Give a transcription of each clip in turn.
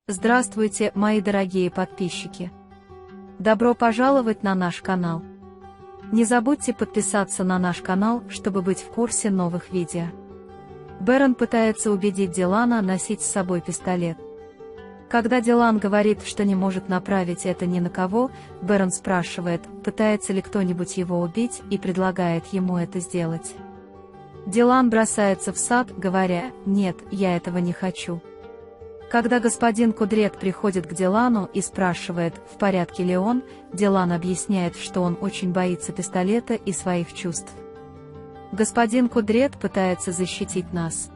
Здравствуйте, мои дорогие подписчики! Добро пожаловать на наш канал! Не забудьте подписаться на наш канал, чтобы быть в курсе новых видео. Бэрон пытается убедить Дилана носить с собой пистолет. Когда Дилан говорит, что не может направить это ни на кого, Бэрон спрашивает, пытается ли кто-нибудь его убить, и предлагает ему это сделать. Дилан бросается в сад, говоря: «Нет, я этого не хочу». Когда господин Кудрет приходит к Дилану и спрашивает, в порядке ли он, Дилан объясняет, что он очень боится пистолета и своих чувств. Господин Кудрет пытается защитить нас.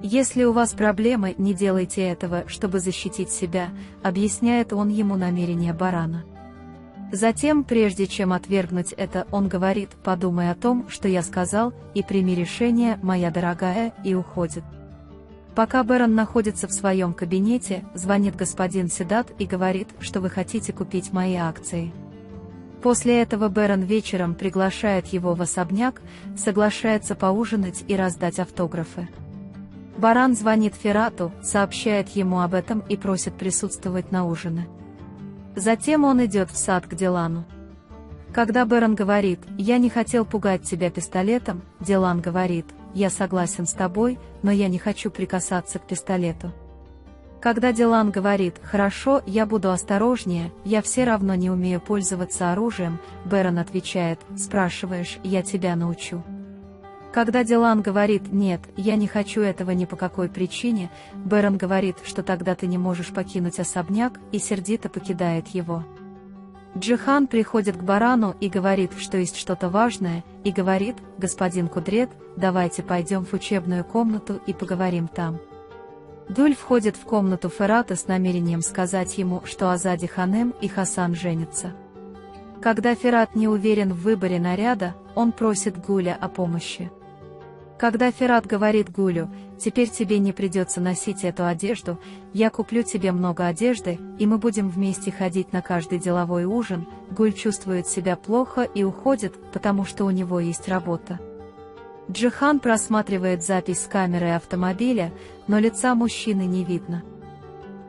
«Если у вас проблемы, не делайте этого, чтобы защитить себя», объясняет он ему намерение барана. Затем, прежде чем отвергнуть это, он говорит: «Подумай о том, что я сказал, и прими решение, моя дорогая», и уходит. Пока Бэрон находится в своем кабинете, звонит господин Седат и говорит, что вы хотите купить мои акции. После этого Бэрон вечером приглашает его в особняк, соглашается поужинать и раздать автографы. Баран звонит Ферату, сообщает ему об этом и просит присутствовать на ужине. Затем он идет в сад к Дилану. Когда Бэрон говорит: «Я не хотел пугать тебя пистолетом», Дилан говорит: «Я согласен с тобой, но я не хочу прикасаться к пистолету». Когда Дилан говорит: «Хорошо, я буду осторожнее, я все равно не умею пользоваться оружием», Бэрон отвечает: «Спрашиваешь, я тебя научу». Когда Дилан говорит: «Нет, я не хочу этого ни по какой причине», Бэрон говорит, что тогда ты не можешь покинуть особняк, и сердито покидает его. Джихан приходит к барану и говорит, что есть что-то важное, и говорит: «Господин Кудрет, давайте пойдем в учебную комнату и поговорим там». Дуль входит в комнату Ферата с намерением сказать ему, что Азади Ханем и Хасан женятся. Когда Ферат не уверен в выборе наряда, он просит Гуля о помощи. Когда Ферат говорит Гулю: «Теперь тебе не придется носить эту одежду, я куплю тебе много одежды, и мы будем вместе ходить на каждый деловой ужин», Гуль чувствует себя плохо и уходит, потому что у него есть работа. Джихан просматривает запись с камеры автомобиля, но лица мужчины не видно.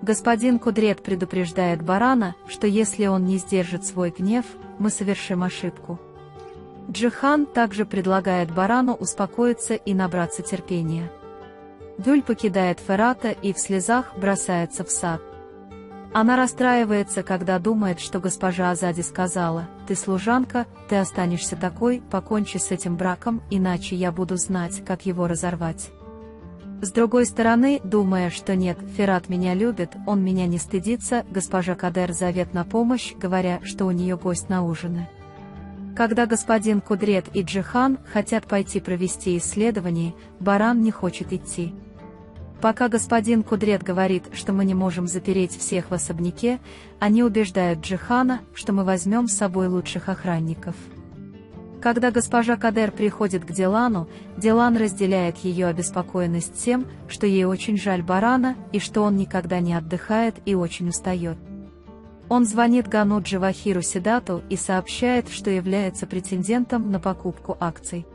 Господин Кудрет предупреждает барана, что если он не сдержит свой гнев, мы совершим ошибку. Джихан также предлагает барану успокоиться и набраться терпения. Дуль покидает Ферата и в слезах бросается в сад. Она расстраивается, когда думает, что госпожа Азади сказала: «Ты служанка, ты останешься такой, покончи с этим браком, иначе я буду знать, как его разорвать». С другой стороны, думая, что нет, Ферат меня любит, он меня не стыдится, госпожа Кадер зовет на помощь, говоря, что у нее гость на ужин. Когда господин Кудрет и Джихан хотят пойти провести исследование, баран не хочет идти. Пока господин Кудрет говорит, что мы не можем запереть всех в особняке, они убеждают Джихана, что мы возьмем с собой лучших охранников. Когда госпожа Кадер приходит к Дилану, Дилан разделяет ее обеспокоенность тем, что ей очень жаль барана и что он никогда не отдыхает и очень устает. Он звонит Гану Джавахиру Седату и сообщает, что является претендентом на покупку акций.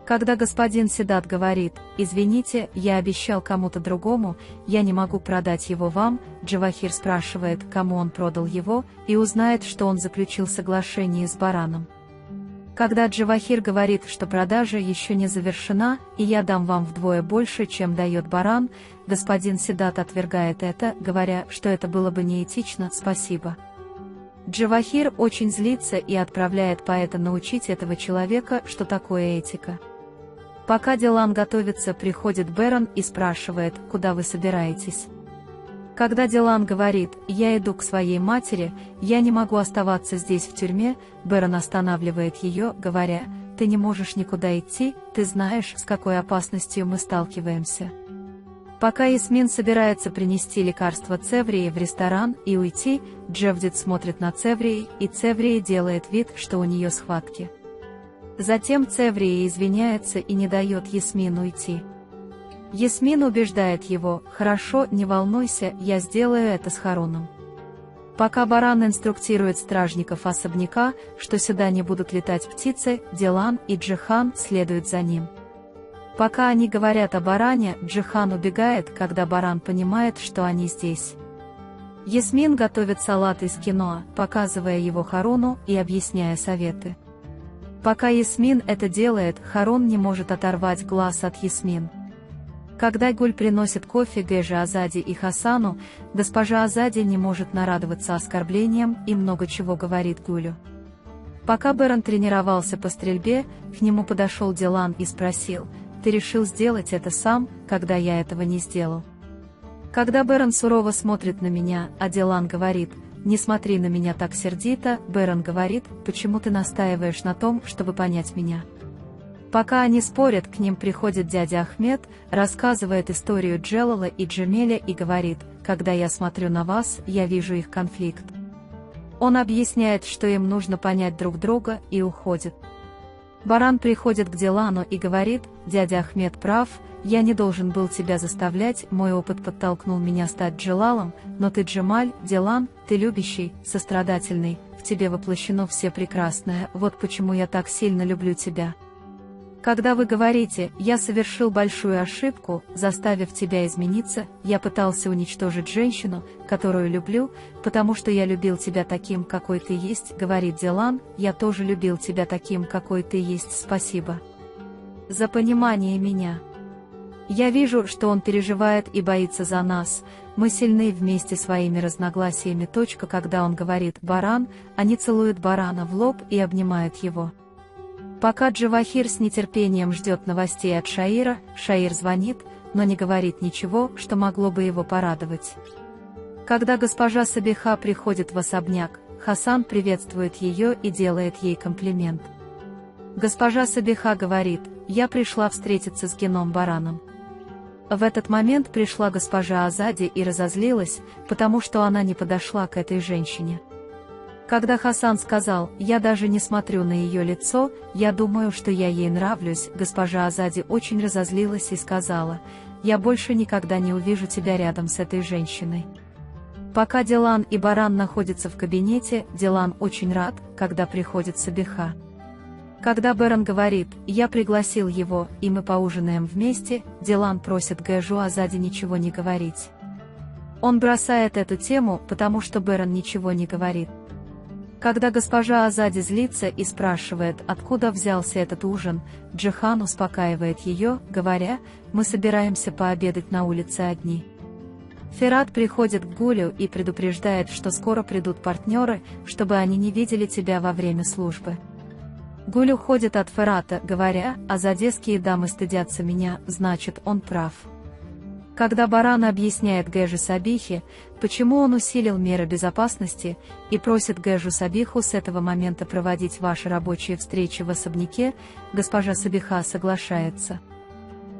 Когда господин Седат говорит: «Извините, я обещал кому-то другому, я не могу продать его вам», Джавахир спрашивает, кому он продал его, и узнает, что он заключил соглашение с бараном. Когда Джавахир говорит, что продажа еще не завершена, и я дам вам вдвое больше, чем дает баран, господин Седат отвергает это, говоря, что это было бы неэтично, спасибо. Джавахир очень злится и отправляет поэта научить этого человека, что такое этика. Пока Дилан готовится, приходит Бэрон и спрашивает: «Куда вы собираетесь?» Когда Дилан говорит: «Я иду к своей матери, я не могу оставаться здесь в тюрьме», Бэрон останавливает ее, говоря: «Ты не можешь никуда идти, ты знаешь, с какой опасностью мы сталкиваемся». Пока Ясмин собирается принести лекарство Цеврии в ресторан и уйти, Джевдет смотрит на Цеврии, и Цеврия делает вид, что у нее схватки. Затем Цеврия извиняется и не дает Ясмин уйти. Ясмин убеждает его: «Хорошо, не волнуйся, я сделаю это с Харуном». Пока баран инструктирует стражников особняка, что сюда не будут летать птицы, Дилан и Джихан следуют за ним. Пока они говорят о баране, Джихан убегает, когда баран понимает, что они здесь. Ясмин готовит салат из киноа, показывая его Харуну и объясняя советы. Пока Ясмин это делает, Харун не может оторвать глаз от Ясмин. Когда Гуль приносит кофе Гэже Азади и Хасану, госпожа Азади не может нарадоваться оскорблениям и много чего говорит Гулю. Пока Бэрон тренировался по стрельбе, к нему подошел Дилан и спросил: «Ты решил сделать это сам, когда я этого не сделал?» Когда Бэрон сурово смотрит на меня, а Дилан говорит: «Не смотри на меня так сердито», Бэрон говорит: «Почему ты настаиваешь на том, чтобы понять меня?» Пока они спорят, к ним приходит дядя Ахмед, рассказывает историю Джелала и Джамеля и говорит: «Когда я смотрю на вас, я вижу их конфликт». Он объясняет, что им нужно понять друг друга, и уходит. Баран приходит к Дилану и говорит: «Дядя Ахмед прав, я не должен был тебя заставлять, мой опыт подтолкнул меня стать Джелалом, но ты Джемаль, Дилан, ты любящий, сострадательный, в тебе воплощено все прекрасное, вот почему я так сильно люблю тебя. Когда вы говорите: я совершил большую ошибку, заставив тебя измениться, я пытался уничтожить женщину, которую люблю, потому что я любил тебя таким, какой ты есть», говорит Дилан, «я тоже любил тебя таким, какой ты есть, спасибо за понимание меня. Я вижу, что он переживает и боится за нас, мы сильны вместе своими разногласиями». Когда он говорит «Баран», они целуют Барана в лоб и обнимают его. Пока Джавахир с нетерпением ждет новостей от Шаира, Шаир звонит, но не говорит ничего, что могло бы его порадовать. Когда госпожа Сабиха приходит в особняк, Хасан приветствует ее и делает ей комплимент. Госпожа Сабиха говорит: «Я пришла встретиться с Геном Бараном». В этот момент пришла госпожа Азади и разозлилась, потому что она не подошла к этой женщине. Когда Хасан сказал: «Я даже не смотрю на ее лицо, я думаю, что я ей нравлюсь», госпожа Азади очень разозлилась и сказала: «Я больше никогда не увижу тебя рядом с этой женщиной». Пока Дилан и Баран находятся в кабинете, Дилан очень рад, когда приходит Сабиха. Когда Бэрон говорит: «Я пригласил его, и мы поужинаем вместе», Дилан просит Гэжу Азади ничего не говорить. Он бросает эту тему, потому что Бэрон ничего не говорит. Когда госпожа Азади злится и спрашивает, откуда взялся этот ужин, Джихан успокаивает ее, говоря: «Мы собираемся пообедать на улице одни». Ферат приходит к Гулю и предупреждает, что скоро придут партнеры, чтобы они не видели тебя во время службы. Гуль уходит от Ферата, говоря: «Азадесские дамы стыдятся меня, значит, он прав». Когда Баран объясняет Гэже Сабихе, почему он усилил меры безопасности, и просит Гэжу Сабиху с этого момента проводить ваши рабочие встречи в особняке, госпожа Сабиха соглашается.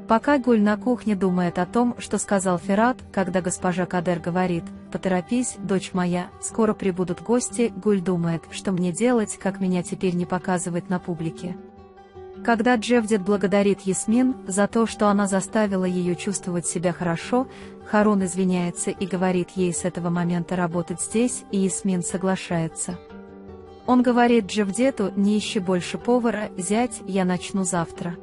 Пока Гуль на кухне думает о том, что сказал Ферат, когда госпожа Кадер говорит: «Поторопись, дочь моя, скоро прибудут гости», Гуль думает, что мне делать, как меня теперь не показывать на публике. Когда Джевдет благодарит Ясмин за то, что она заставила ее чувствовать себя хорошо, Харун извиняется и говорит ей с этого момента работать здесь, и Ясмин соглашается. Он говорит Джевдету: «Не ищи больше повара, зять, я начну завтра».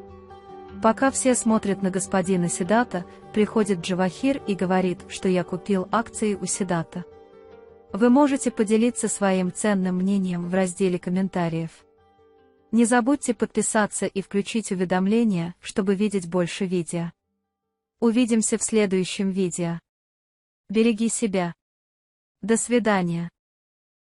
Пока все смотрят на господина Седата, приходит Джавахир и говорит, что я купил акции у Седата. Вы можете поделиться своим ценным мнением в разделе комментариев. Не забудьте подписаться и включить уведомления, чтобы видеть больше видео. Увидимся в следующем видео. Береги себя. До свидания.